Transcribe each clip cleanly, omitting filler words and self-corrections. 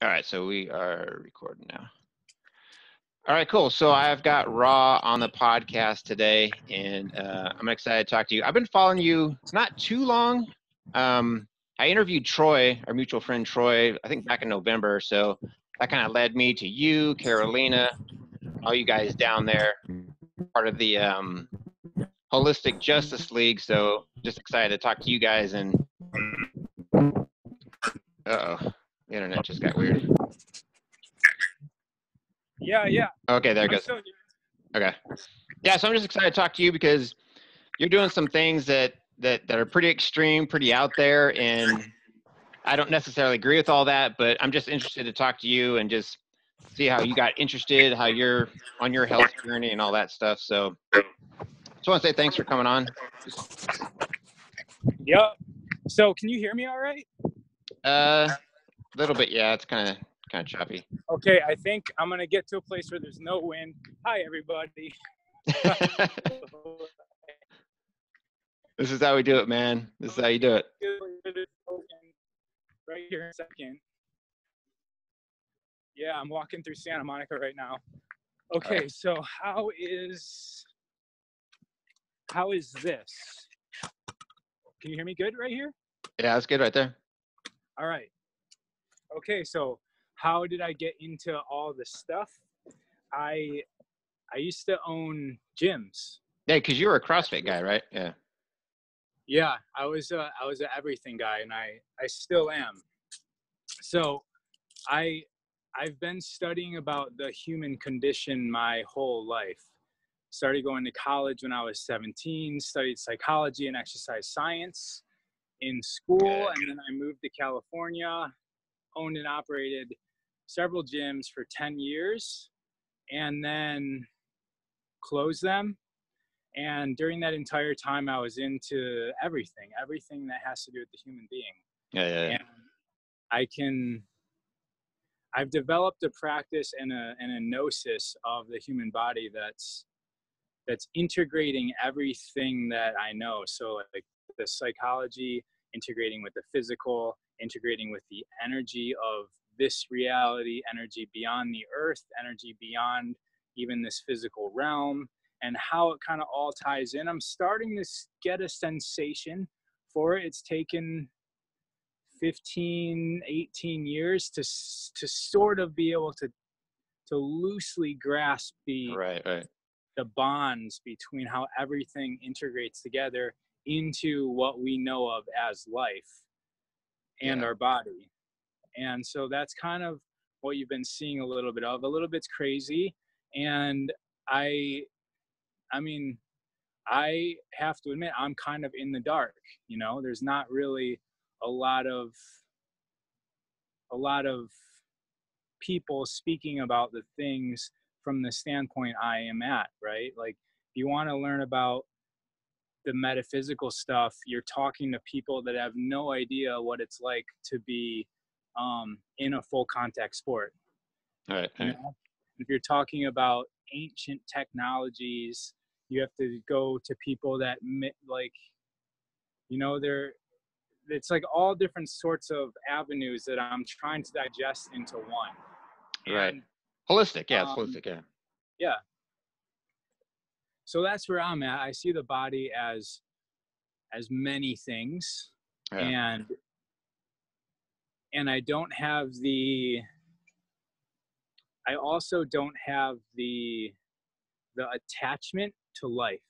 All right, so we are recording now. All right, cool. So I've got Raw on the podcast today, and I'm excited to talk to you. I've been following you not too long. I interviewed Troy, our mutual friend Troy, I think back in November. So that kind of led me to you, Carolina, all you guys down there, part of the Holistic Justice League. So just excited to talk to you guys. And the internet just got weird. Yeah. Okay, there it goes. Okay. Yeah, so I'm just excited to talk to you because you're doing some things that are pretty extreme, pretty out there, and I don't necessarily agree with all that, but I'm just interested to talk to you and just see how you got interested, how you're on your health journey and all that stuff. So just want to say thanks for coming on. Yep. So can you hear me all right? A little bit, yeah. It's kind of choppy. Okay, I think I'm gonna get to a place where there's no wind. Hi, everybody. This is how we do it, man. This is how you do it. Right here in a second. Yeah, I'm walking through Santa Monica right now. Okay, right. So how is this? Can you hear me good right here? Yeah, that's good right there. All right. Okay, so how did I get into all this stuff? I used to own gyms. Yeah, because you were a CrossFit guy, right? Yeah. Yeah, I was an everything guy, and I still am. So I've been studying about the human condition my whole life. Started going to college when I was 17, studied psychology and exercise science in school, and then I moved to California, owned and operated several gyms for 10 years, and then closed them. And during that entire time, I was into everything that has to do with the human being. Yeah. And I've developed a practice and a gnosis of the human body that's integrating everything that I know. So like the psychology, integrating with the physical, integrating with the energy of this reality, energy beyond the earth, energy beyond even this physical realm, and how it kind of all ties in. I'm starting to get a sensation for it. It's taken 15, 18 years to sort of be able to loosely grasp the bonds between how everything integrates together into what we know of as life and our body. And so that's kind of what you've been seeing a little bit of. A little bit's crazy. And I mean, I have to admit, I'm kind of in the dark, there's not really a lot of people speaking about the things from the standpoint I am at, right? Like, if you want to learn about the metaphysical stuff, you're talking to people that have no idea what it's like to be in a full contact sport. All right. If you're talking about ancient technologies, you have to go to people that it's like all different sorts of avenues that I'm trying to digest into one. Right. Holistic. Yeah, it's holistic. Yeah. Yeah. So that's where I'm at. I see the body as many things, and I also don't have the attachment to life.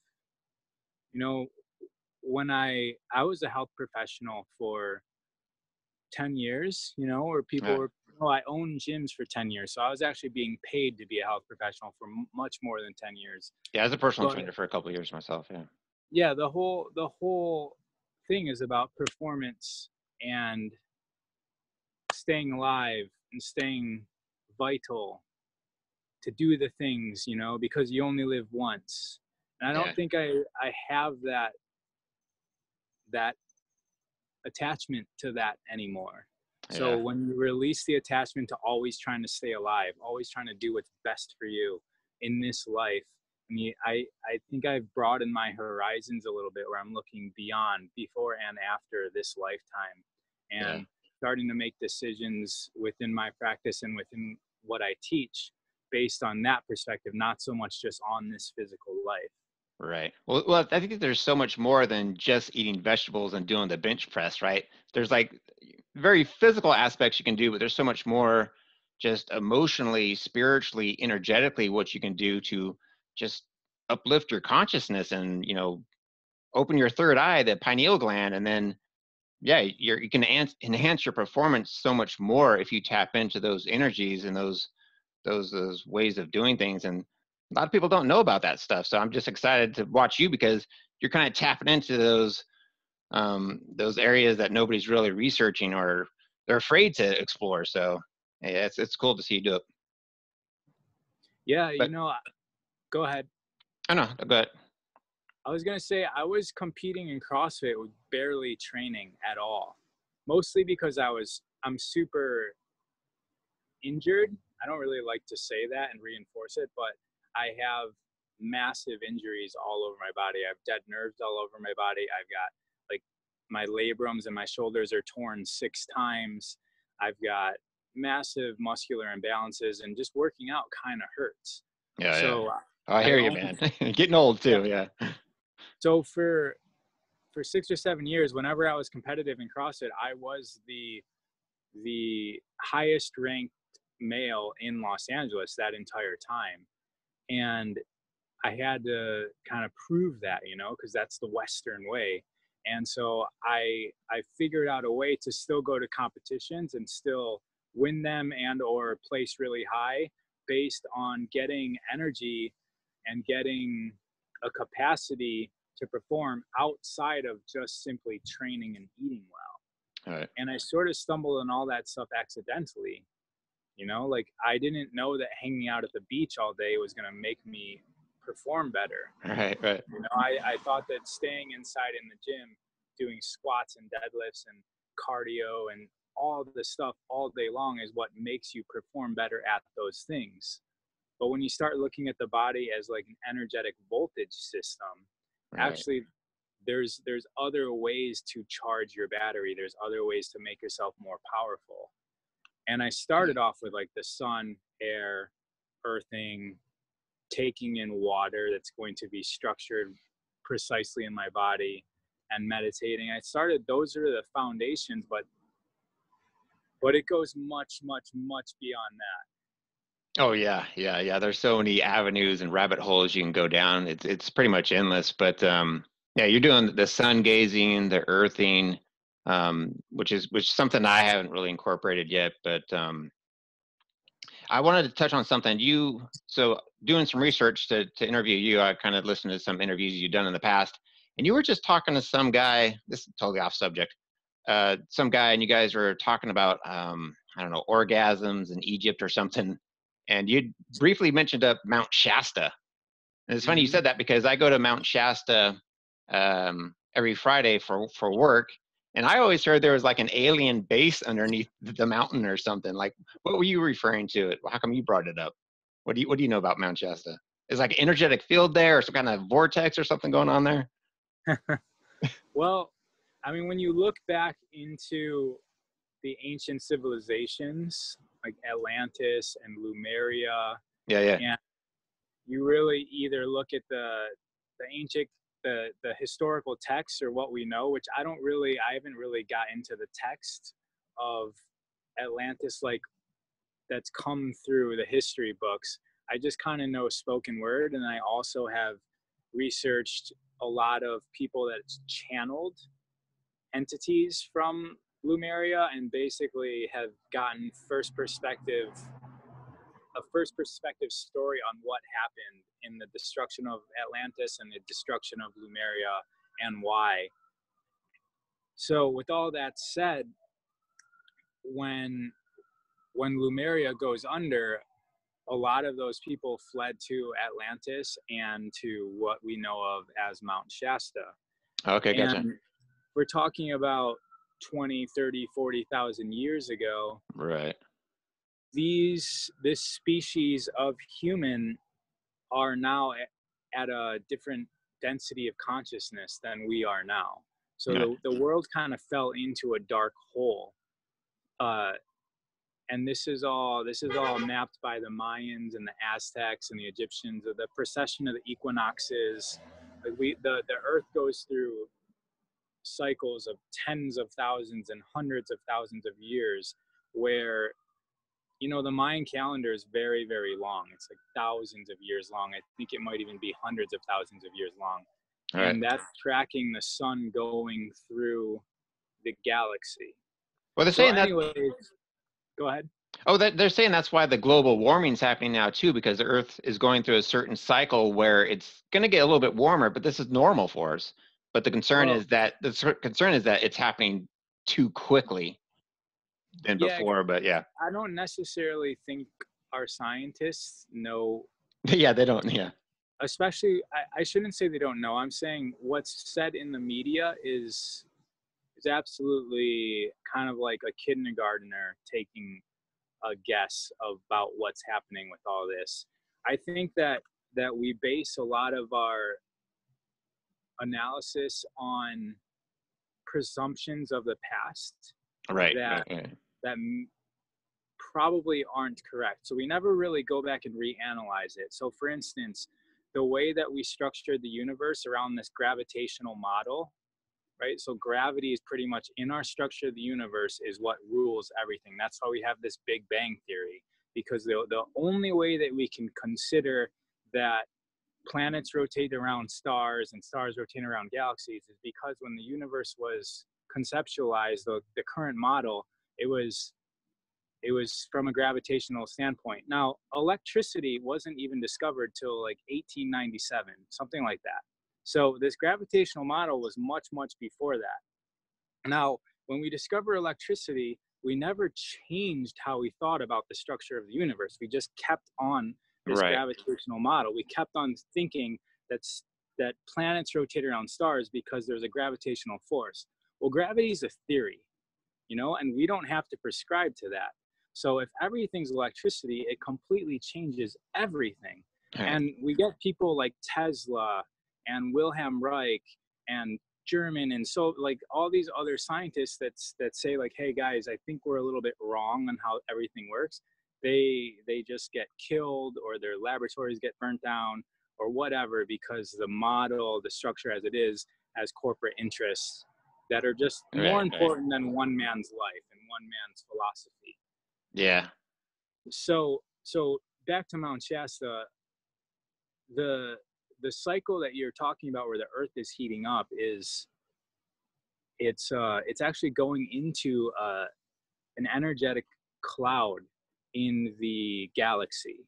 When I was a health professional for 10 years, where people were, I owned gyms for 10 years. So I was actually being paid to be a health professional for much more than 10 years. Yeah, as a personal trainer for a couple of years myself. Yeah. Yeah. The whole thing is about performance and staying alive and staying vital to do the things, because you only live once. And I don't think I have that attachment to that anymore. So when you release the attachment to always trying to stay alive, always trying to do what's best for you in this life, I think I've broadened my horizons a little bit, where I'm looking beyond, before and after this lifetime. And starting to make decisions within my practice and within what I teach based on that perspective, not so much just on this physical life. Right. Well, I think that there's so much more than just eating vegetables and doing the bench press, right? There's like very physical aspects you can do, but there's so much more just emotionally, spiritually, energetically, what you can do to just uplift your consciousness and, open your third eye, the pineal gland, and then, yeah, you can enhance your performance so much more if you tap into those energies and those ways of doing things. And a lot of people don't know about that stuff. So I'm just excited to watch you because you're kind of tapping into those areas that nobody's really researching or they're afraid to explore. So yeah, it's cool to see you do it. Yeah, But go ahead. I know, but I was going to say I was competing in CrossFit with barely training at all, mostly because I'm super injured. I don't really like to say that and reinforce it, but I have massive injuries all over my body. I have dead nerves all over my body. I've got like my labrums and my shoulders are torn 6 times. I've got massive muscular imbalances, and just working out kind of hurts. Yeah, so yeah. I hear you, man. Getting old too. Yeah. So for 6 or 7 years, whenever I was competitive in CrossFit, I was the highest ranked male in Los Angeles that entire time. And I had to kind of prove that, because that's the Western way. And so I figured out a way to still go to competitions and still win them and or place really high based on getting energy and getting a capacity to perform outside of just simply training and eating well. All right. And I sort of stumbled on all that stuff accidentally. Like I didn't know that hanging out at the beach all day was going to make me perform better. Right. I thought that staying inside in the gym, doing squats and deadlifts and cardio and all this stuff all day long is what makes you perform better at those things. But when you start looking at the body as like an energetic voltage system, actually there's other ways to charge your battery. There's other ways to make yourself more powerful. And I started off with like the sun, air, earthing, taking in water that's going to be structured precisely in my body, and meditating. Those are the foundations, but it goes much, much, much beyond that. Oh yeah. There's so many avenues and rabbit holes you can go down. It's pretty much endless. But yeah, you're doing the sun gazing, the earthing, which is something I haven't really incorporated yet. But I wanted to touch on something. So doing some research to interview you, I kind of listened to some interviews you've done in the past, and you were just talking to some guy. This is totally off subject. Some guy, and you guys were talking about I don't know, orgasms in Egypt or something. And you briefly mentioned Mount Shasta. And it's funny you said that because I go to Mount Shasta every Friday for work. And I always heard there was like an alien base underneath the mountain or something. Like, what were you referring to? How come you brought it up? What do you know about Mount Shasta? Is like an energetic field there or some kind of vortex or something going on there? Well, I mean, when you look back into the ancient civilizations like Atlantis and Lemuria, Yeah. and you really either look at the ancient the historical texts or what we know, which I haven't really got into the text of Atlantis like that's come through the history books. I just kind of know spoken word, and I also have researched a lot of people that channeled entities from Lemuria and basically have gotten a first perspective story on what happened in the destruction of Atlantis and the destruction of Lemuria and why. So with all that said, when Lemuria goes under, a lot of those people fled to Atlantis and to what we know of as Mount Shasta. Okay, gotcha. And we're talking about 20, 30, 40,000 years ago. Right. This species of human are now at a different density of consciousness than we are now. So the world kind of fell into a dark hole. and this is all mapped by the Mayans and the Aztecs and the Egyptians, of the precession of the equinoxes. Like the Earth goes through cycles of tens of thousands and hundreds of thousands of years, where, you know, the Mayan calendar is very, very long. It's like thousands of years long. I think it might even be hundreds of thousands of years long. All right. And that's tracking the sun going through the galaxy. Well, they're So saying anyways, that. go ahead. Oh, they're saying that's why the global warming is happening now too, because the Earth is going through a certain cycle where it's going to get a little bit warmer, but this is normal for us. But the concern is that it's happening too quickly than Yeah, before. But yeah, I don't necessarily think our scientists know, yeah, they don't. Yeah, especially, I shouldn't say they don't know. I'm saying what's said in the media is absolutely kind of like a kindergartner taking a guess about what's happening with all this. I think that we base a lot of our analysis on presumptions of the past right. that probably aren't correct. So we never really go back and reanalyze it. So for instance, the way that we structured the universe around this gravitational model, right? So gravity is pretty much in our structure of the universe is what rules everything. That's why we have this Big Bang theory, because the only way that we can consider that planets rotate around stars and stars rotate around galaxies is because when the universe was conceptualized, the current model, it was from a gravitational standpoint. Now, electricity wasn't even discovered till like 1897, something like that. So this gravitational model was much, much before that. Now, when we discover electricity, we never changed how we thought about the structure of the universe. We just kept on this gravitational model. We kept on thinking that planets rotate around stars because there's a gravitational force. Well, gravity is a theory, you know, and we don't have to prescribe to that. So if everything's electricity, it completely changes everything. Right. And we get people like Tesla and Wilhelm Reich and German, and so like all these other scientists that say like, hey guys, I think we're a little bit wrong on how everything works. They just get killed, or their laboratories get burnt down, or whatever, because the model, the structure as it is, has corporate interests that are just more important than one man's life and one man's philosophy. Yeah. So back to Mount Shasta, the cycle that you're talking about where the Earth is heating up is it's actually going into an energetic cloud in the galaxy,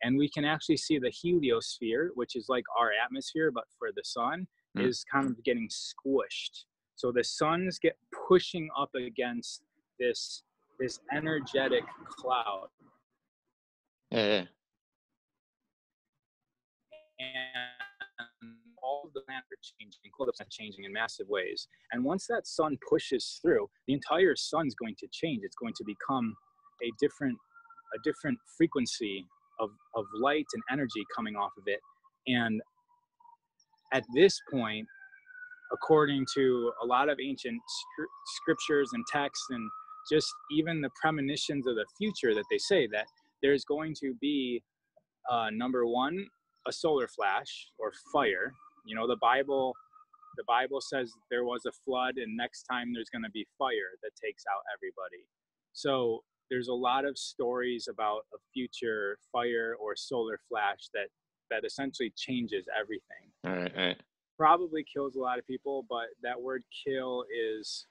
and we can actually see the heliosphere, which is like our atmosphere but for the sun, is kind of getting squished. So the suns get pushing up against this energetic cloud. Yeah. And all of the planets are changing, close changing in massive ways. And once that sun pushes through, the entire sun's going to change. It's going to become a different frequency of light and energy coming off of it. And at this point, according to a lot of ancient scriptures and texts, and just even the premonitions of the future, that they say that there's going to be number one, a solar flash or fire. You know, the Bible says there was a flood, and next time there's going to be fire that takes out everybody. So there's a lot of stories about a future fire or solar flash that essentially changes everything. All right. Probably kills a lot of people, but that word kill is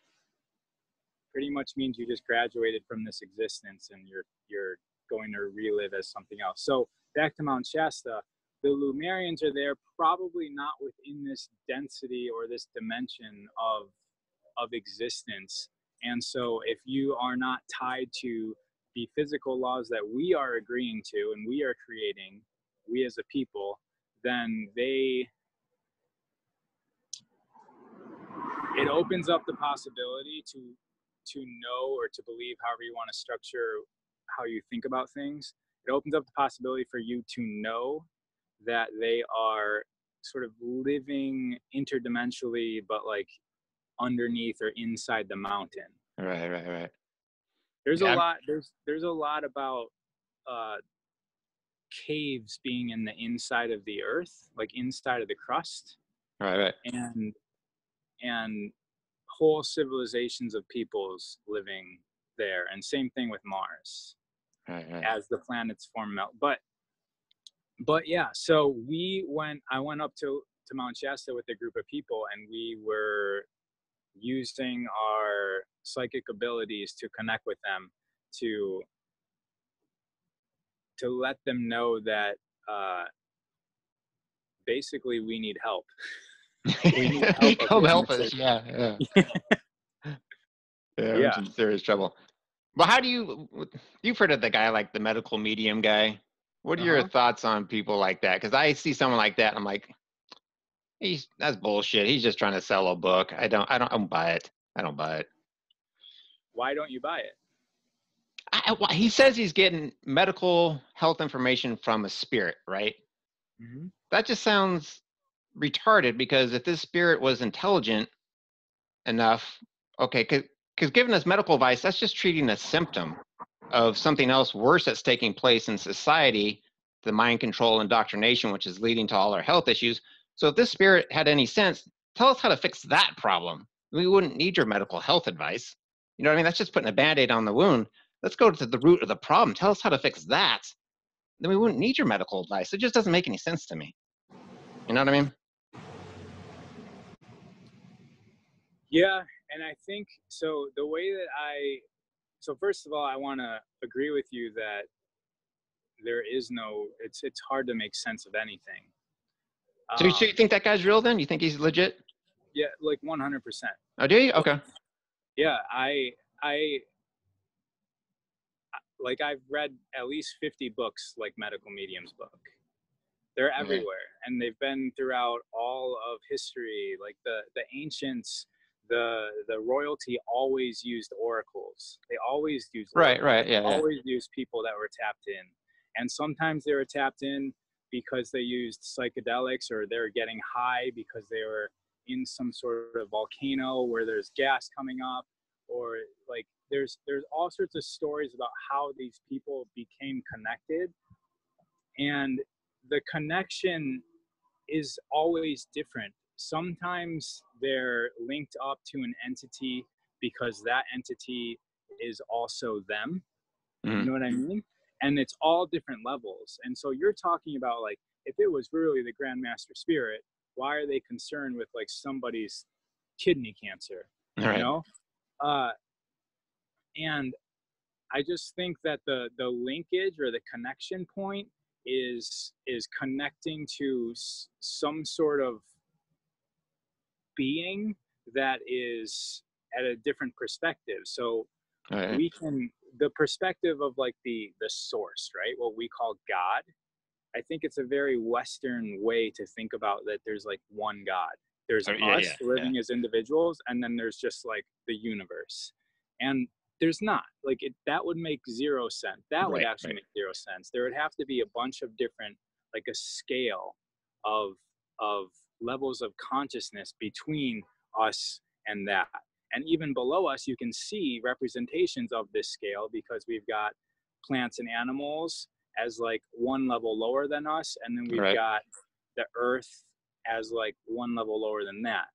pretty much means you just graduated from this existence and you're going to relive as something else. So back to Mount Shasta, the Lemurians are there, probably not within this density or this dimension of existence. And so if you are not tied to the physical laws that we are agreeing to and we are creating, we as a people, then it opens up the possibility to know, or to believe, however you want to structure how you think about things. It opens up the possibility for you to know that they are sort of living interdimensionally, but like underneath or inside the mountain. Right. There's a Yeah. lot. There's a lot about caves being in the inside of the earth, like inside of the crust, Right. and whole civilizations of peoples living there. And same thing with Mars Right. as the planets form melt. But yeah, so I went up to Mount Shasta with a group of people, and we were using our psychic abilities to connect with them, to let them know that basically we need help. We need help of Come the help inner us. circle. Yeah. We're Yeah. in some serious trouble. Well, you've heard of the guy, like the medical medium guy? What are your thoughts on people like that? Because I see someone like that, I'm like, that's bullshit. He's just trying to sell a book. I don't buy it. I don't buy it. Why don't you buy it? He says he's getting medical health information from a spirit, right? Mm-hmm. That just sounds retarded, because if this spirit was intelligent enough, okay, because giving us medical advice, that's just treating a symptom of something else worse that's taking place in society, the mind control indoctrination, which is leading to all our health issues. So if this spirit had any sense, tell us how to fix that problem. We wouldn't need your medical health advice. You know what I mean? That's just putting a Band-Aid on the wound. Let's go to the root of the problem. Tell us how to fix that. Then we wouldn't need your medical advice. It just doesn't make any sense to me. You know what I mean? Yeah, and I think so. The way that so first of all, I want to agree with you that there is no. It's hard to make sense of anything. So you think that guy's real then? You think he's legit? Yeah, like 100%. Oh, do you? Okay. Yeah, I like I've read at least 50 books, like Medical Medium's book. They're everywhere, and they've been throughout all of history. Like the ancients, the royalty always used oracles. They always used oracles. Right. They always used people that were tapped in, and sometimes they were tapped in because they used psychedelics, or they're getting high because they were in some sort of volcano where there's gas coming up, or like there's all sorts of stories about how these people became connected, and the connection is always different. Sometimes they're linked up to an entity because that entity is also them. You know what I mean? And it's all different levels. And so you're talking about, like, if it was really the Grandmaster Spirit, why are they concerned with like somebody's kidney cancer? Right. You know? And I just think that the linkage or the connection point is connecting to some sort of being that is at a different perspective. So we can, the perspective of like the source, right? What we call God. I think it's a very Western way to think about that. There's like one God. There's us living as individuals, and then there's just like the universe. And there's not, like, that would make zero sense. That would actually make zero sense. There would have to be a bunch of different, like a scale of levels of consciousness between us and that. And even below us, you can see representations of this scale, because we've got plants and animals as like one level lower than us, and then we've got the earth as like one level lower than that.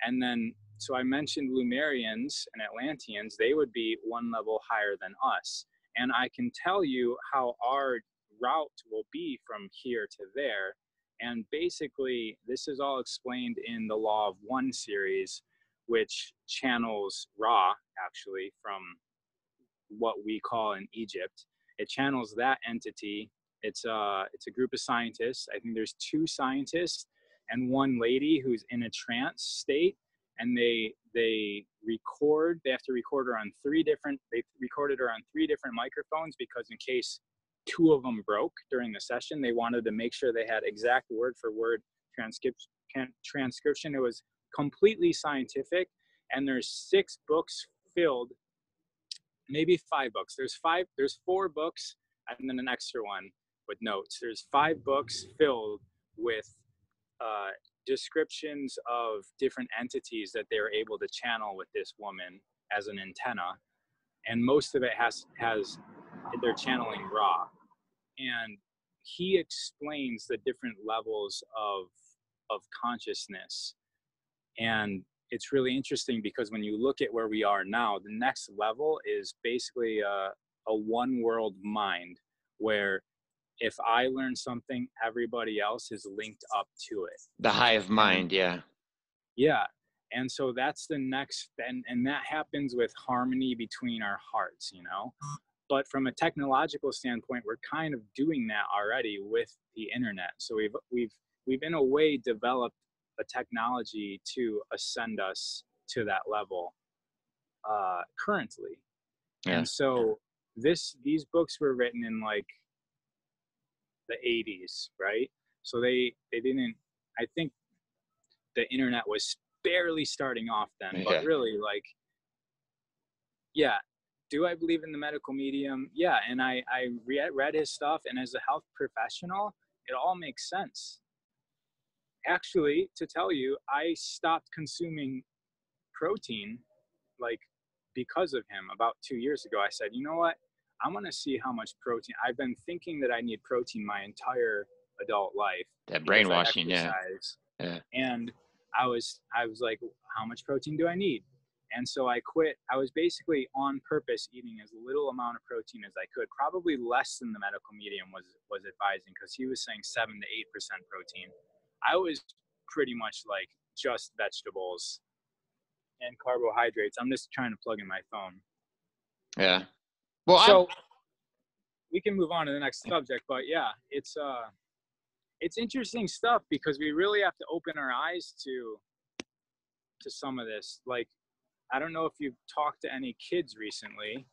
And then, so I mentioned Lemurians and Atlanteans, they would be one level higher than us. And I can tell you how our route will be from here to there. And basically, this is all explained in the Law of One series, which channels Ra, actually, from what we call in Egypt. It channels that entity. It's a group of scientists. I think there's 2 scientists and 1 lady who's in a trance state, and they record. They have to record her on 3 different. They recorded her on 3 different microphones, because in case 2 of them broke during the session, they wanted to make sure they had exact word for word transcription. It was completely scientific, and there's 6 books filled. Maybe 5 books. There's 4 books and then an extra one with notes. There's 5 books filled with descriptions of different entities that they were able to channel with this woman as an antenna. and most of it has they're channeling Ra. And he explains the different levels of consciousness. And it's really interesting because when you look at where we are now, the next level is basically a one world mind, where if I learn something, everybody else is linked up to it. The hive mind, yeah. Yeah. And so that's the next, and that happens with harmony between our hearts, you know. But from a technological standpoint, we're kind of doing that already with the internet. So we've in a way developed a technology to ascend us to that level currently. Yeah. And so these books were written in like the 80s, right? So they didn't, I think the internet was barely starting off then, but really, like, yeah. Do I believe in the medical medium? Yeah. And I read his stuff, and as a health professional, it all makes sense. Actually, to tell you, I stopped consuming protein, like, because of him about 2 years ago. I said, you know what? I'm going to see how much protein. I've been thinking that I need protein my entire adult life. That brainwashing, yeah. And I was like, how much protein do I need? And so I quit. I was basically on purpose eating as little amount of protein as I could, probably less than the medical medium was advising, because he was saying 7 to 8% protein. I was pretty much like just vegetables and carbohydrates. I'm just trying to plug in my phone. Yeah. Well, so we can move on to the next subject, but yeah, it's interesting stuff, because we really have to open our eyes to some of this. Like, I don't know if you've talked to any kids recently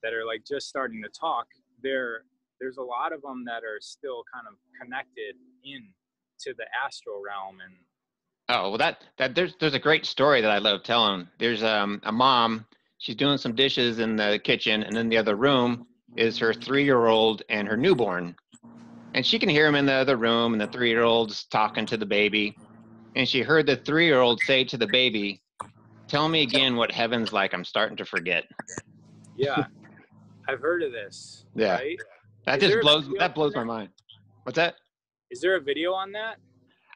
that are like just starting to talk. There's a lot of them that are still kind of connected in to the astral realm. And oh, well, that there's a great story that I love telling. There's a mom. She's doing some dishes in the kitchen, and in the other room is her 3-year-old and her newborn. And she can hear him in the other room, and the 3-year-old's talking to the baby. And she heard the 3-year-old say to the baby, "Tell me again what heaven's like. I'm starting to forget." Yeah, I've heard of this. Yeah, right? that blows my mind. What's that? Is there a video on that?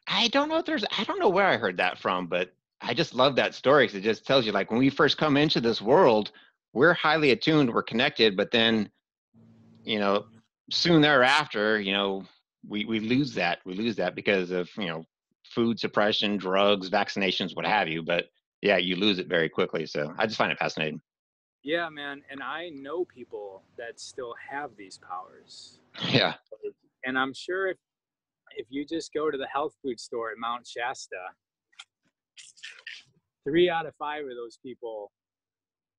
I don't know where I heard that from, but I just love that story, because it just tells you, like, when we first come into this world, we're highly attuned, we're connected, but then, you know, soon thereafter, you know, we lose that. We lose that because of, you know, food suppression, drugs, vaccinations, what have you. But yeah, you lose it very quickly. So I just find it fascinating. Yeah, man. And I know people that still have these powers. Yeah. And I'm sure if you just go to the health food store at Mount Shasta, 3 out of 5 of those people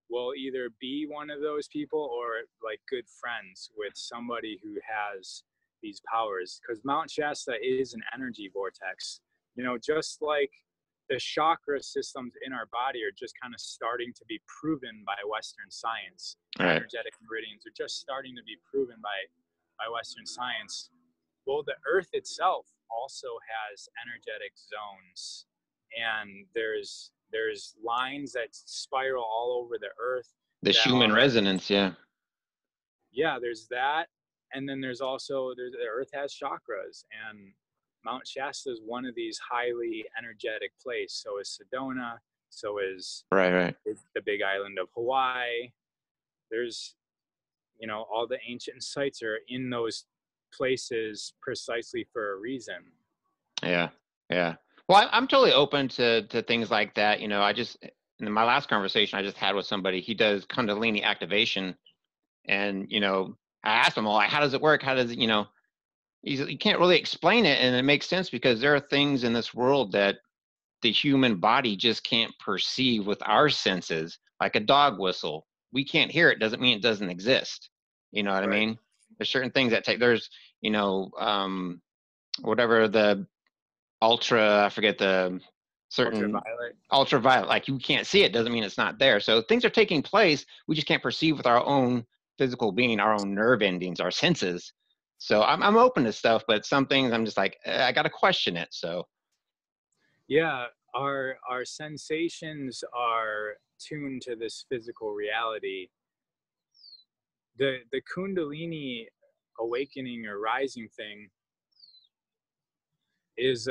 will either be one of those people or like good friends with somebody who has these powers. Because Mount Shasta is an energy vortex. You know, just like the chakra systems in our body are just kind of starting to be proven by Western science. Right. Energetic meridians are just starting to be proven by Western science. Well, the Earth itself also has energetic zones, and there's lines that spiral all over the Earth. The Schumann resonance, yeah. Yeah, there's that, and then there's also the Earth has chakras, and Mount Shasta is one of these highly energetic places. So is Sedona. So is right the Big Island of Hawaii. There's, you know, all the ancient sites are in those places precisely for a reason. Yeah. Well, I'm totally open to things like that. You know, in my last conversation I just had with somebody, he does Kundalini activation, and, you know, I asked him, well, like, how does it work? How does it, you know, you can't really explain it, and it makes sense because there are things in this world that the human body just can't perceive with our senses, like a dog whistle. We can't hear it, doesn't mean it doesn't exist. You know what I mean? There's certain things that there's, you know, whatever the I forget the certain ultraviolet, like, you can't see it, doesn't mean it's not there. So things are taking place, we just can't perceive with our own physical being, our own nerve endings, our senses. So I'm open to stuff, but some things I'm just like, I got to question it. So yeah, our sensations are tuned to this physical reality, the Kundalini awakening or rising thing is,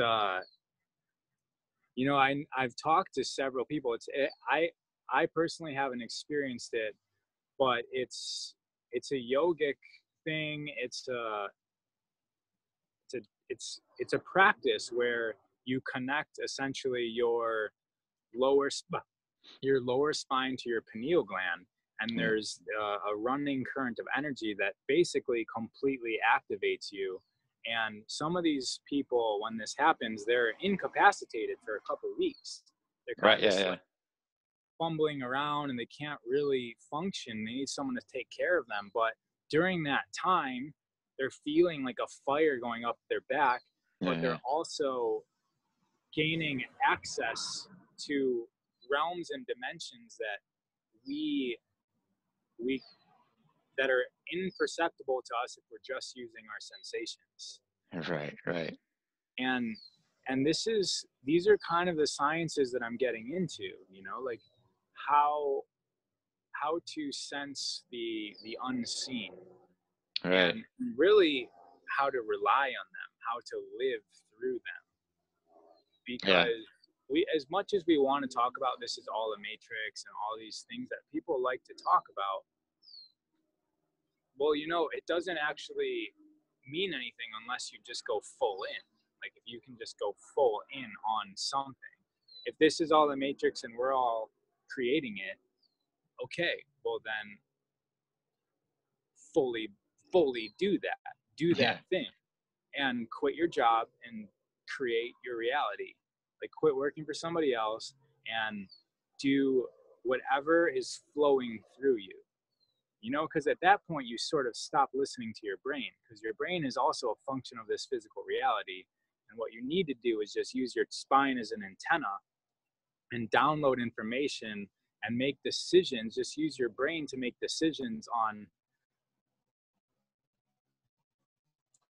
you know, I've talked to several people. I personally haven't experienced it, but it's a yogic thing. It's a practice where you connect essentially your lower spine to your pineal gland, and there's a running current of energy that basically completely activates you. And some of these people, when this happens, they're incapacitated for a couple of weeks. They're kind of like fumbling around and they can't really function. They need someone to take care of them. But during that time, they're feeling like a fire going up their back, but they're also gaining access to realms and dimensions that that are imperceptible to us if we're just using our sensations. Right. And these are kind of the sciences that I'm getting into, you know, like how to sense the unseen, and really how to rely on them, how to live through them. Because we, as much as we want to talk about this is all a matrix and all these things that people like to talk about, well, you know, it doesn't actually mean anything unless you just go full in. Like if you can just go full in on something. If this is all the matrix and we're all creating it, okay, well then fully do that thing, and quit your job and create your reality. Like quit working for somebody else and do whatever is flowing through you. You know, because at that point you sort of stop listening to your brain, because your brain is also a function of this physical reality. And what you need to do is just use your spine as an antenna and download information and make decisions. Just use your brain to make decisions on,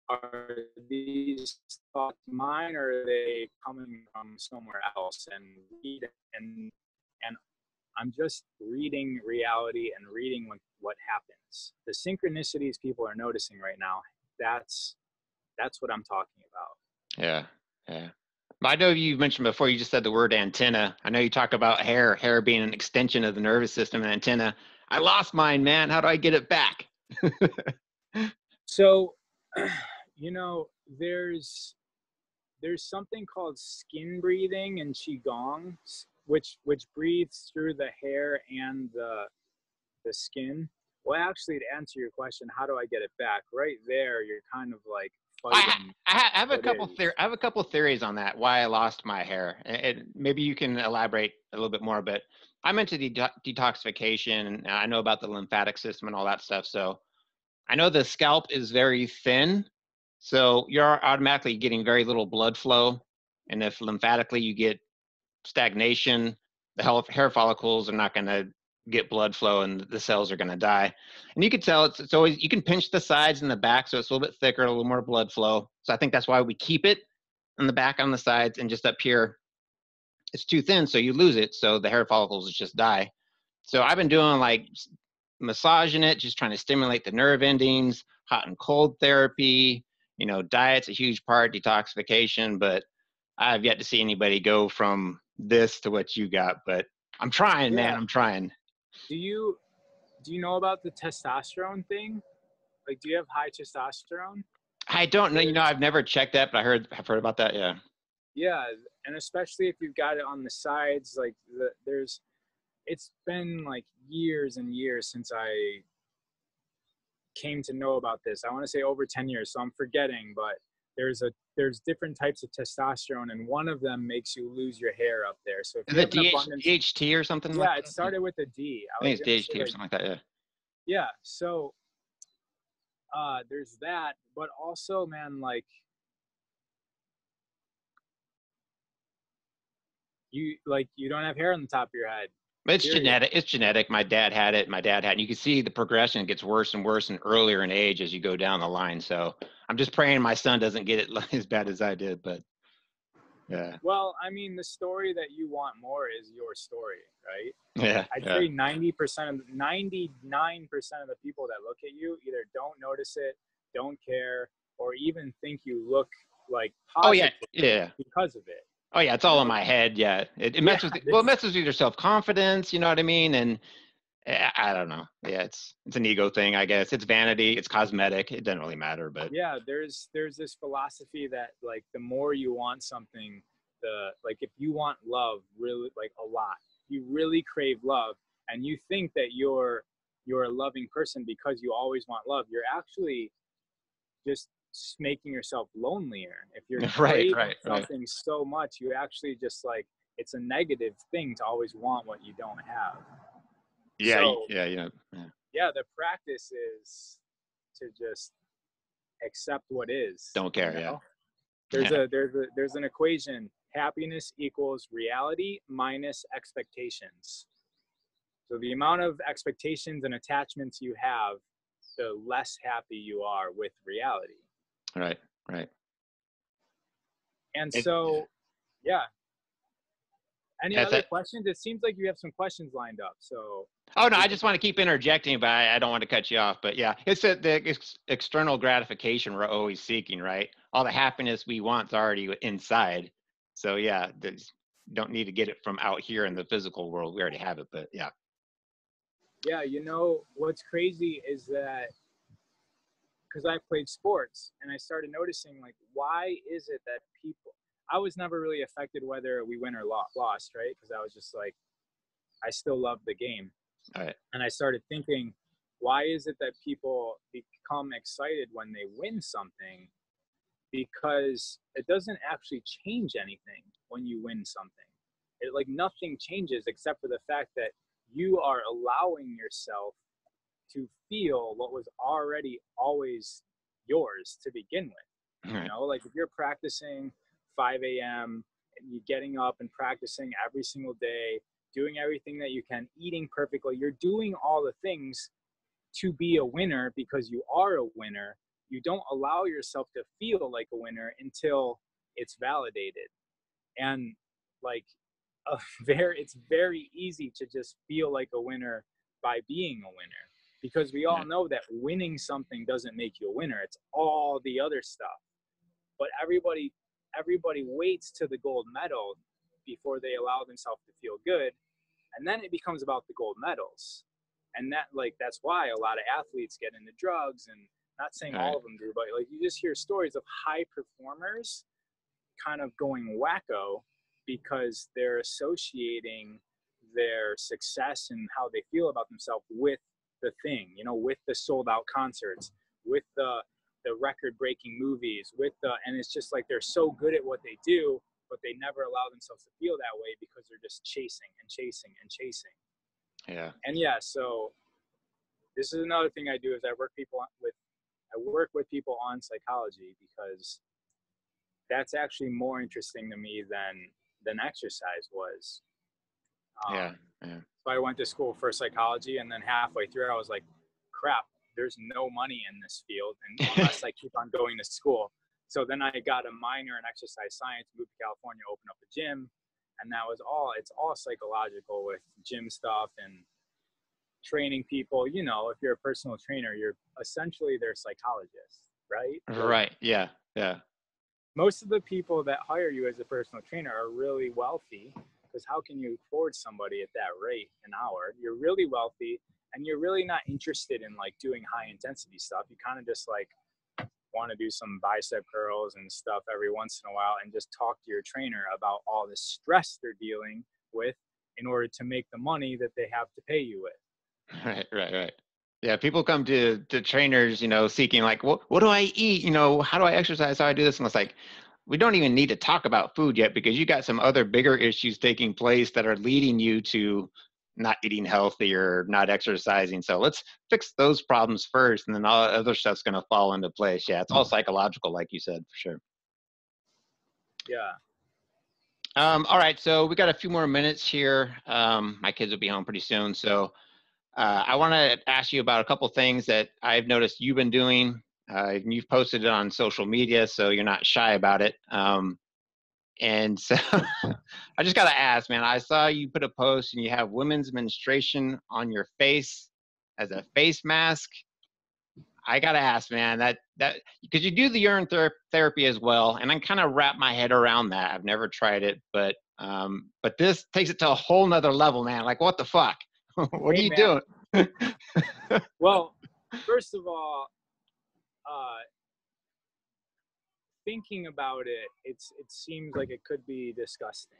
are these thoughts mine or are they coming from somewhere else? And I'm just reading reality and reading what happens. The synchronicities people are noticing right now, that's what I'm talking about. Yeah. I know you mentioned before, you just said the word antenna. I know you talk about hair being an extension of the nervous system and antenna. I lost mine, man. How do I get it back? So, you know, there's something called skin breathing in Qigong, which breathes through the hair and the skin. Well, actually, to answer your question, how do I get it back? Right there, you're kind of like fighting. I have a couple theories on that, why I lost my hair. Maybe you can elaborate a little bit more, but I'm into detoxification, and I know about the lymphatic system and all that stuff. So I know the scalp is very thin, so you're automatically getting very little blood flow. And if lymphatically you get stagnation, the hair follicles are not going to get blood flow and the cells are going to die. And you can tell it's always, you can pinch the sides and the back so it's a little bit thicker, a little more blood flow. So I think that's why we keep it on the back, on the sides, and just up here it's too thin, so you lose it, so the hair follicles just die. So I've been doing like massaging it, just trying to stimulate the nerve endings, hot and cold therapy, you know, diet's a huge part, detoxification, but I've yet to see anybody go from this to what you got. But I'm trying, man, I'm trying. Do you know about the testosterone thing? Like, do you have high testosterone? I don't know. You know, I've never checked that, but I've heard about that. Yeah. Yeah, and especially if you've got it on the sides, like it's been like years and years since I came to know about this. I want to say over 10 years, so I'm forgetting, but there's different types of testosterone, and one of them makes you lose your hair up there. So if is it DHT or something? Yeah, it started with a D. I think it's DHT or something like that. Yeah. Yeah. So there's that, but also, man, like you don't have hair on the top of your head. It's genetic. It's genetic. My dad had it. You can see the progression. It gets worse and worse and earlier in age as you go down the line. So I'm just praying my son doesn't get it as bad as I did. But Yeah. Well, I mean, the story that you want more is your story, right? Yeah. I'd Yeah. say 99% of the people that look at you either don't notice it, don't care, or even think you look like Oh yeah. positive Yeah. because of it. Oh yeah. It's You all in know, my head. Yeah. It yeah, messes with, well, it this, messes with your self-confidence. You know what I mean? And I don't know. Yeah. It's an ego thing, I guess. It's vanity. It's cosmetic. It doesn't really matter, but yeah, there's this philosophy that like the more you want something, the like if you want love really like a lot, you really crave love, and you think that you're a loving person because you always want love, you're actually just making yourself lonelier. If you're right. craving Right. Right. something so much, you actually just like it's a negative thing to always want what you don't have. Yeah. So Yeah. You know. Yeah. yeah, the practice is to just accept what is, Don't you care. Yeah. know. There's Yeah. there's an equation: happiness equals reality minus expectations. So the amount of expectations and attachments you have, the less happy you are with reality. Right. Right. And It, so yeah, any that's other it. questions? It seems like you have some questions lined up, so Oh no, we I can. just want to keep interjecting, but I don't want to cut you off. But yeah, it's the external gratification we're always seeking, right? All the happiness we want is already inside. So yeah, don't need to get it from out here in the physical world. We already have it, but yeah. Yeah, you know what's crazy is that because I played sports and I started noticing like why is it that people, I was never really affected whether we win or lost, right? Because I was just like I still love the game. All right. And I started thinking, why is it that people become excited when they win something? Because it doesn't actually change anything when you win something. It like nothing changes except for the fact that you are allowing yourself to feel what was already always yours to begin with. All You right. know, like if you're practicing 5 a.m. and you're getting up and practicing every single day, doing everything that you can, eating perfectly, you're doing all the things to be a winner because you are a winner. You don't allow yourself to feel like a winner until it's validated. And like it's very easy to just feel like a winner by being a winner because we all Yeah. know that winning something doesn't make you a winner. It's all the other stuff. But everybody waits to the gold medal before they allow themselves to feel good, and then it becomes about the gold medals. And that's why a lot of athletes get into drugs, and not saying All all right. of them do, but like you just hear stories of high performers kind of going wacko because they're associating their success and how they feel about themselves with the thing, you know, with the sold out concerts, with the record breaking movies, with the, and it's just like they're so good at what they do, but they never allow themselves to feel that way because they're just chasing and chasing and chasing. Yeah. And yeah, so this is another thing I do is I work with people on psychology because that's actually more interesting to me than exercise was. Yeah. Yeah. So I went to school for psychology, and then halfway through, I was like, "Crap, there's no money in this field, and unless I keep on going to school." So then I got a minor in exercise science, moved to California, opened up a gym, and that was all. It's all psychological with gym stuff and training people. You know, if you're a personal trainer, you're essentially their psychologist, right? Like Right. Yeah. Yeah. most of the people that hire you as a personal trainer are really wealthy because how can you afford somebody at that rate an hour? You're really wealthy and you're really not interested in like doing high intensity stuff. You kind of just like want to do some bicep curls and stuff every once in a while and just talk to your trainer about all the stress they're dealing with in order to make the money that they have to pay you with. Right. Right. Right. Yeah. People come to trainers, you know, seeking like, what do I eat? You know, how do I exercise? How do I do this? And it's like, we don't even need to talk about food yet because you got some other bigger issues taking place that are leading you to not eating healthy or not exercising. So let's fix those problems first, and then all the other stuff's going to fall into place. Yeah, it's all psychological, like you said, for sure. Yeah. All right, so we got a few more minutes here. My kids will be home pretty soon, so I want to ask you about a couple things that I've noticed you've been doing. You've posted it on social media, so you're not shy about it. And so I just got to ask, man, I saw you put a post and you have women's menstruation on your face as a face mask. I got to ask, man, that because you do the urine therapy as well. And I kind of wrap my head around that. I've never tried it, but this takes it to a whole nother level, man. Like, what the fuck? What are you doing? Well, first of all, thinking about it, it seems like it could be disgusting.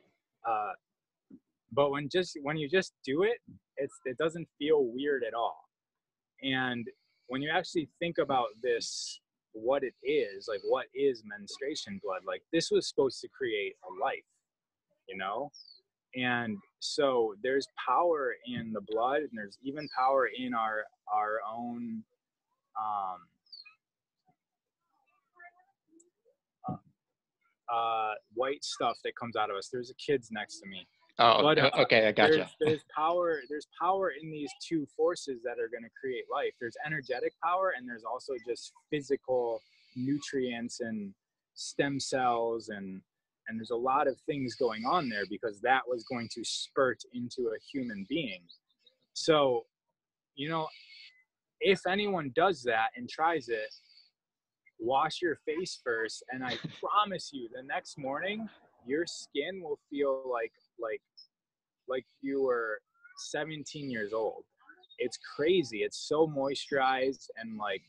But when you just do it, it doesn't feel weird at all. And when you actually think about this, what it is, like what is menstruation blood? Like this was supposed to create a life, you know? And so there's power in the blood, and there's even power in our own white stuff that comes out of us. There's a kid's next to me. Oh, but, okay, I gotcha. There's power in these two forces that are going to create life. There's energetic power, and there's also just physical nutrients and stem cells, and there's a lot of things going on there because that was going to spurt into a human being. So, you know, if anyone does that and tries it, wash your face first, and I promise you the next morning your skin will feel like you were 17 years old. It's crazy. It's so moisturized, and like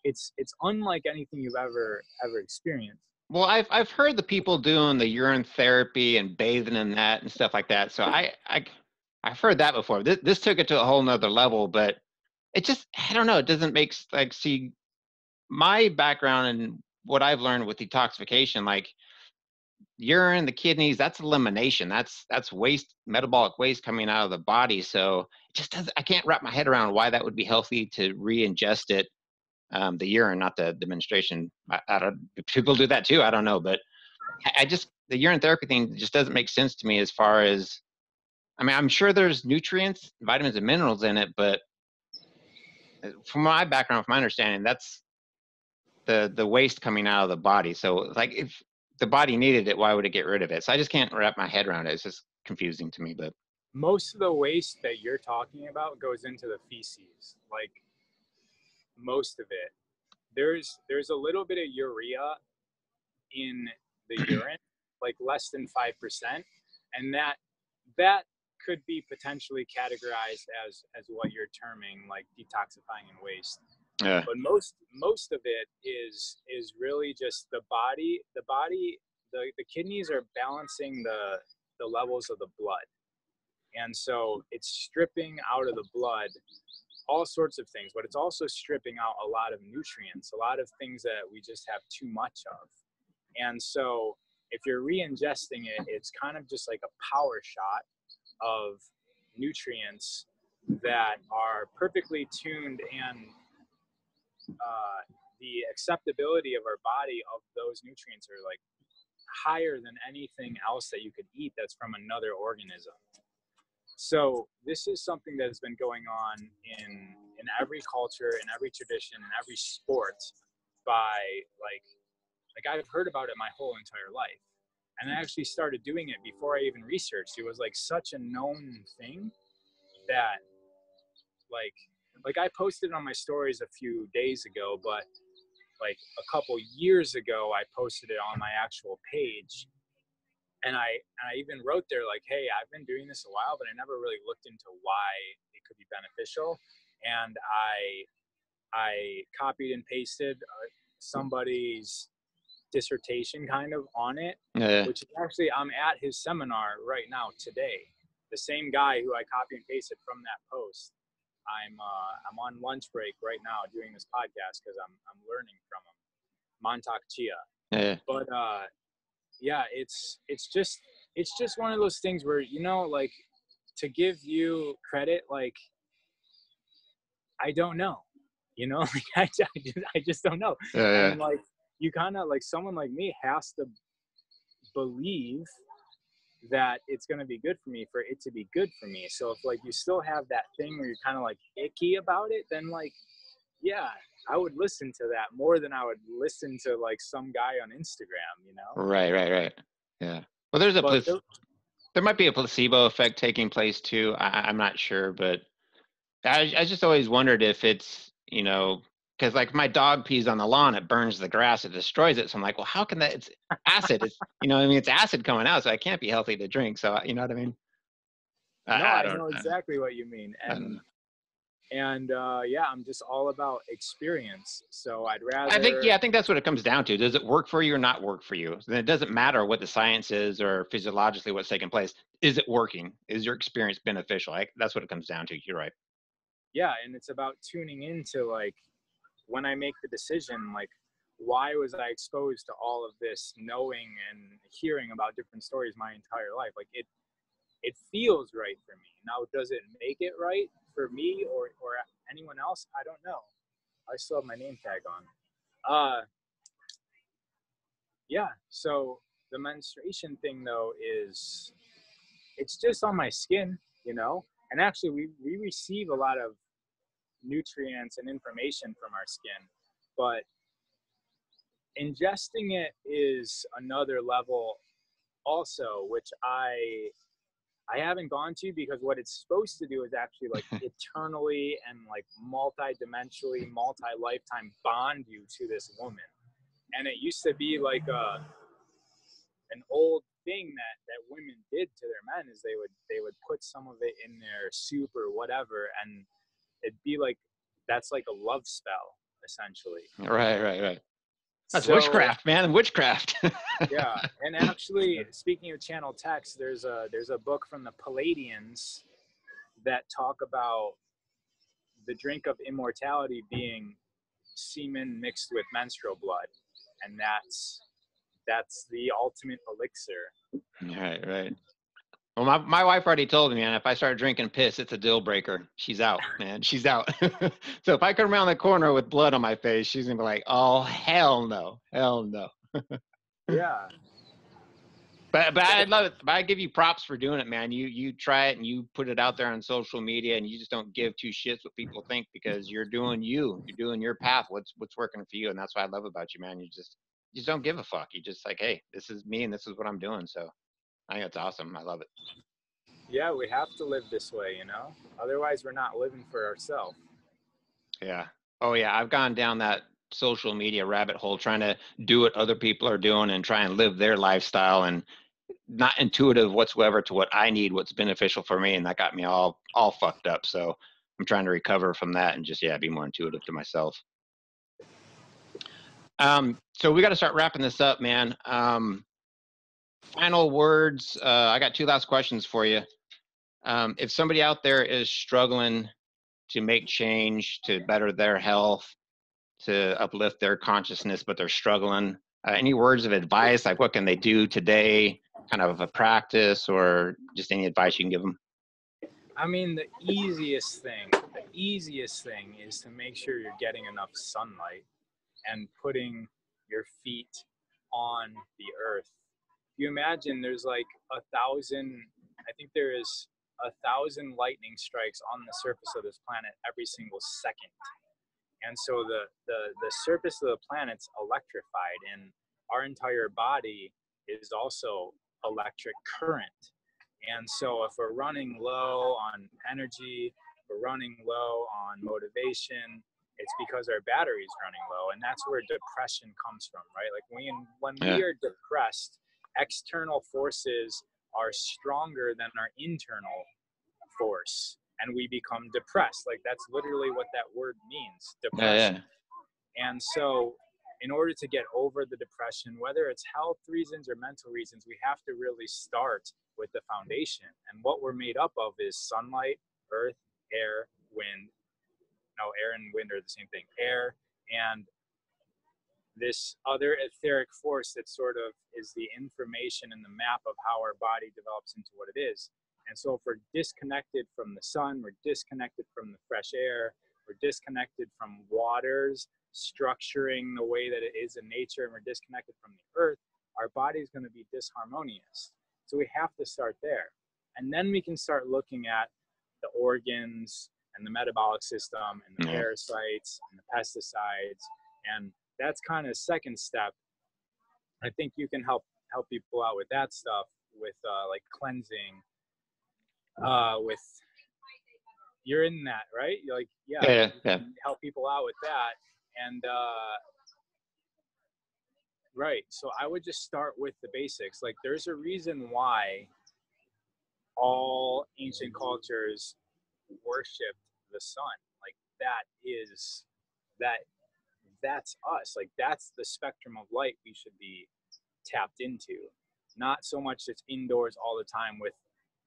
it's unlike anything you've ever experienced. Well, I've heard the people doing the urine therapy and bathing in that and stuff like that. So I've heard that before. This took it to a whole nother level, but it just, I don't know, it doesn't make, like, see, my background and what I've learned with detoxification, like urine, the kidneys, that's elimination. That's waste, metabolic waste coming out of the body. So it just doesn't, I can't wrap my head around why that would be healthy to re-ingest it. The urine, not the menstruation. I don't, people do that too. I don't know, but I just, the urine therapy thing just doesn't make sense to me as far as, I mean, I'm sure there's nutrients, vitamins and minerals in it, but from my background, from my understanding, that's the waste coming out of the body. So like if the body needed it, why would it get rid of it? So I just can't wrap my head around it. It's just confusing to me, but. Most of the waste that you're talking about goes into the feces, like most of it. There's a little bit of urea in the urine, like less than 5%, and that could be potentially categorized as what you're terming like detoxifying and waste. Yeah. But most of it is really just the body. The kidneys are balancing the levels of the blood, and so it's stripping out of the blood all sorts of things, but it's also stripping out a lot of nutrients, a lot of things that we just have too much of. And so if you're re-ingesting it, it's kind of just like a power shot of nutrients that are perfectly tuned, and the acceptability of our body of those nutrients are like higher than anything else that you could eat that's from another organism. So this is something that has been going on in every culture, in every tradition, in every sport by like I've heard about it my whole entire life. And I actually started doing it before I even researched. It was like such a known thing that like I posted on my stories a few days ago, but like a couple years ago, I posted it on my actual page. And I even wrote there like, hey, I've been doing this a while, but I never really looked into why it could be beneficial. And I copied and pasted somebody's dissertation kind of on it, which is actually, I'm at his seminar right now today. The same guy who I copy and pasted from that post. I'm on lunch break right now doing this podcast because I'm learning from him. Montauk Chia. Yeah. But yeah, it's just one of those things where, you know, like, to give you credit, like, I don't know, you know, like I just don't know. Yeah. And like, you kind of like, someone like me has to believe that it's going to be good for me for it to be good for me. So if like you still have that thing where you're kind of like icky about it, then like, yeah, I would listen to that more than I would listen to like some guy on Instagram, you know? Right. Yeah. Well, there's a But there might be a placebo effect taking place too. I'm not sure, but I just always wondered if it's, you know, because like my dog pees on the lawn, it burns the grass, it destroys it. So I'm like, well, how can that? It's acid. It's, you know what I mean? It's acid coming out, so it can't be healthy to drink. So, you know what I mean? no, I I don't, know exactly what you mean. I don't know. And yeah, I'm just all about experience. So I'd I rather, think that's what it comes down to. Does it work for you or not work for you? Then it doesn't matter what the science is or physiologically what's taking place. Is it working? Is your experience beneficial? That's what it comes down to. You're right. yeah, and it's about tuning into like when I make the decision, like why was I exposed to all of this knowing and hearing about different stories my entire life? Like it feels right for me. Now, does it make it right for me or anyone else? I don't know. I still have my name tag on. Yeah. So the menstruation thing though is it's just on my skin, you know. And actually, we receive a lot of nutrients and information from our skin, but ingesting it is another level also, which I haven't gone to, because what it's supposed to do is actually like eternally and like multi-dimensionally, multi-lifetime bond you to this woman. And it used to be like an old thing that women did to their men is they would put some of it in their soup or whatever, and it'd be like that's like a love spell essentially. Right. That's So witchcraft, man. Witchcraft. yeah, and actually, speaking of channel text, there's a book from the Palladians that talk about the drink of immortality being semen mixed with menstrual blood, and that's the ultimate elixir. Right. Well, my wife already told me, man, if I start drinking piss, it's a deal breaker. She's out, man. She's out. So if I come around the corner with blood on my face, she's gonna be like, "Oh, hell no, hell no." Yeah, But I love it. But I give you props for doing it, man. You try it and you put it out there on social media, and you just don't give two shits what people think, because you're doing you. You're doing your path. What's working for you, and that's what I love about you, man. You just don't give a fuck. You just like, hey, this is me, and this is what I'm doing. So I think it's awesome. I love it. yeah, we have to live this way, you know. Otherwise, we're not living for ourselves. Yeah. Oh yeah. I've gone down that social media rabbit hole trying to do what other people are doing and try and live their lifestyle, and not intuitive whatsoever to what I need, what's beneficial for me. And that got me all fucked up. So I'm trying to recover from that and just, yeah, be more intuitive to myself. So we got to start wrapping this up, man. Final words. I got two last questions for you. If somebody out there is struggling to make change, to better their health, to uplift their consciousness, but they're struggling, any words of advice, like what can they do today, kind of a practice, or just any advice you can give them? I mean, the easiest thing is to make sure you're getting enough sunlight and putting your feet on the earth. You imagine there's like 1,000, I think there is 1,000 lightning strikes on the surface of this planet every single second. And so the surface of the planet's electrified, and our entire body is also electric current. And so if we're running low on energy, if we're running low on motivation, it's because our battery's running low. And that's where depression comes from, right? Like when we are depressed, external forces are stronger than our internal force, and we become depressed. Like that's literally what that word means, depression. And so in order to get over the depression, whether it's health reasons or mental reasons, we have to really start with the foundation. And what we're made up of is sunlight, earth, air, wind. No, air and wind are the same thing. Air and this other etheric force that sort of is the information and the map of how our body develops into what it is. And so if we're disconnected from the sun, we're disconnected from the fresh air, we're disconnected from waters structuring the way that it is in nature, and we're disconnected from the earth, our body is going to be disharmonious. So we have to start there. And then we can start looking at the organs and the metabolic system and the parasites and the pesticides. And that's kind of second step. I think you can help help people out with that stuff, with like cleansing, with you're in that, right? You're like, yeah, Yeah, you yeah. can help people out with that. And right. So I would just start with the basics. Like there's a reason why all ancient cultures worshipped the sun. Like that's us. Like that's the spectrum of light we should be tapped into. Not so much just indoors all the time with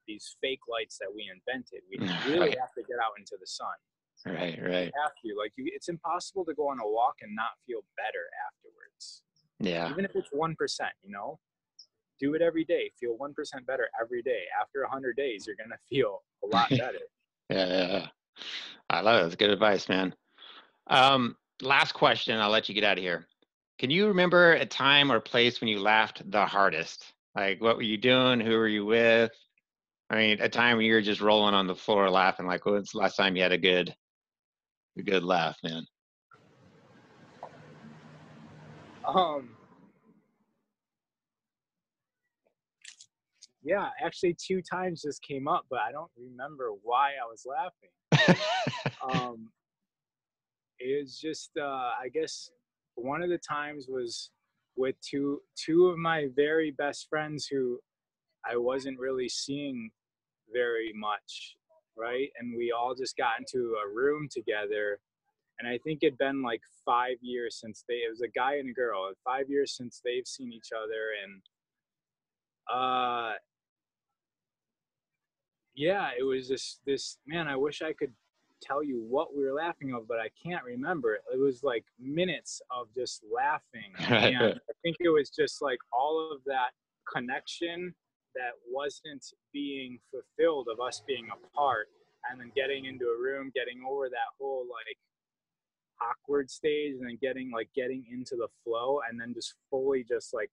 these fake lights that we invented. We really Right, have to get out into the sun. right, You right. have to. Like it's impossible to go on a walk and not feel better afterwards. Yeah. Even if it's 1%, do it every day. Feel 1% better every day. After 100 days, you're gonna feel a lot better. Yeah. I love it. That's good advice, man. Last question. I'll let you get out of here. Can you remember a time or place when you laughed the hardest? Like, what were you doing? Who were you with? I mean, a time when you were just rolling on the floor laughing. Like, when's the last time you had a good laugh, man? Yeah, actually 2 times this came up, but I don't remember why I was laughing. It was just, I guess one of the times was with two of my very best friends who I wasn't really seeing very much, right? And we all just got into a room together. And I think it'd been like 5 years since it was a guy and a girl, 5 years since they've seen each other. And yeah, it was this man, I wish I could tell you what we were laughing of, but I can't remember. It was like minutes of just laughing. Right, And right. I think it was just like all of that connection that wasn't being fulfilled of us being apart, and then getting into a room, getting over that whole like awkward stage, and then getting into the flow, and then just fully just like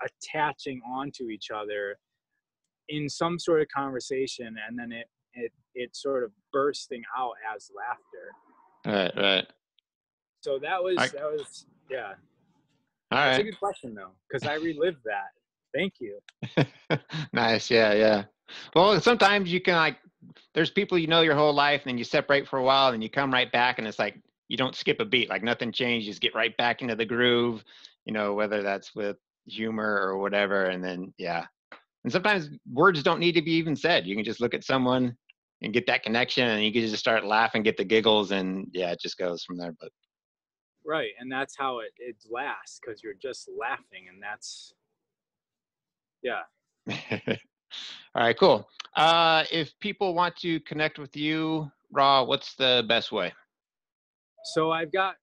attaching onto each other in some sort of conversation, and then it sort of bursting out as laughter. Right, right. So that was yeah. All That's a right. good question though, because I relived that. Thank you. Nice. Yeah, yeah. Well, sometimes you can like, there's people you know your whole life, and then you separate for a while, and you come right back, and it's like you don't skip a beat, like nothing changed. You just get right back into the groove, whether that's with humor or whatever. And then, yeah. And sometimes words don't need to be even said. You can just look at someone and get that connection, and you can just start laughing, get the giggles, and yeah, it just goes from there. But Right, and that's how it lasts, because you're just laughing, and that's yeah. all right, cool. If people want to connect with you, Raw, what's the best way? So I've got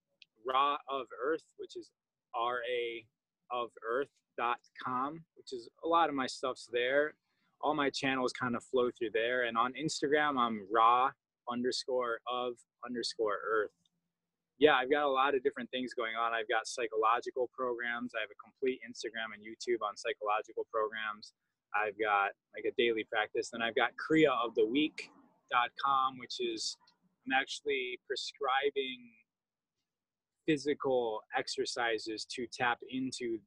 Raw of Earth, which is raofearth.com, which is a lot of my stuff's there. All my channels kind of flow through there. And on Instagram, I'm raw_of_earth. Yeah, I've got a lot of different things going on. I've got psychological programs. I have a complete Instagram and YouTube on psychological programs. I've got like a daily practice. Then I've got kriaoftheweek.com, which is I'm actually prescribing physical exercises to tap into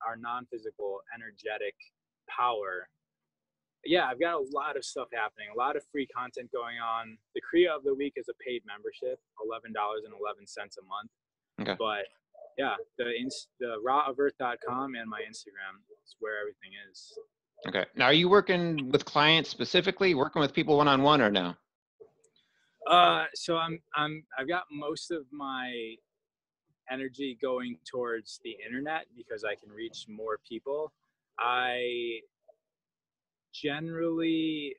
our non-physical energetic power. Yeah, I've got a lot of stuff happening, a lot of free content going on. The Kriya of the Week is a paid membership, $11.11 a month. Okay. But yeah, the rawofearth.com and my Instagram is where everything is. Okay. Now, are you working with clients specifically, working with people one-on-one, or no? So I've got most of my energy going towards the internet because I can reach more people. I generally,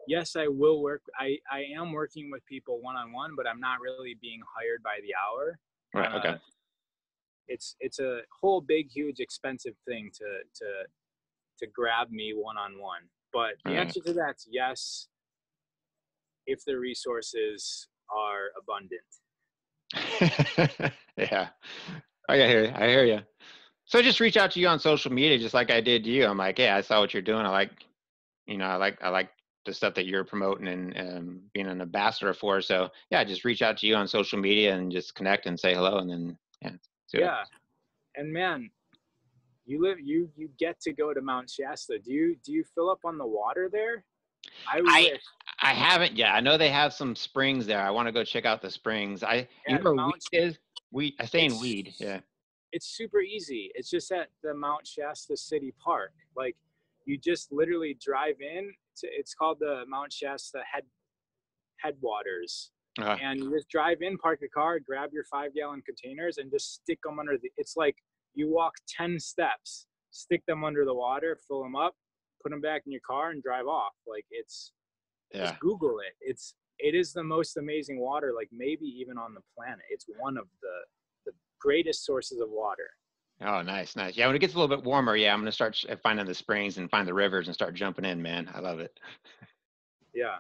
yes, I will work. I am working with people one-on-one, but I'm not really being hired by the hour. Right. Okay. It's a whole big, huge, expensive thing to grab me one-on-one. But the answer to that's yes, if the resources are abundant. Yeah. I hear you. So just reach out to you on social media, just like I did to you. I'm like, hey, I saw what you're doing. I like the stuff that you're promoting and being an ambassador for. So yeah, just reach out to you on social media and just connect and say hello, and then yeah. And man, you get to go to Mount Shasta. Do you fill up on the water there? I wish. I haven't yet. I know they have some springs there. I want to go check out the springs. You Yeah, know where Weed is? I stay in Weed. Yeah. It's super easy. It's just at the Mount Shasta City Park. Like, you just literally drive in. It's called the Mount Shasta Headwaters. And you just drive in, park your car, grab your 5-gallon containers, and just stick them under it's like you walk 10 steps, stick them under the water, fill them up, put them back in your car, and drive off. Like, just Google it. It is the most amazing water, like maybe even on the planet. It's one of the greatest sources of water. Oh, nice. Yeah, when it gets a little bit warmer, I'm going to start finding the springs and find the rivers and start jumping in, man. I love it. Yeah.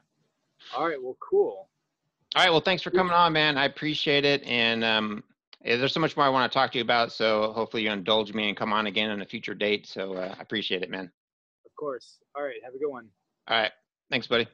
All right, well, cool. All right, well, thanks for coming on, man. I appreciate it. And there's so much more I want to talk to you about, so hopefully you indulge me and come on again on a future date. So I appreciate it, man. Of course. All right, have a good one. All right. Thanks, buddy.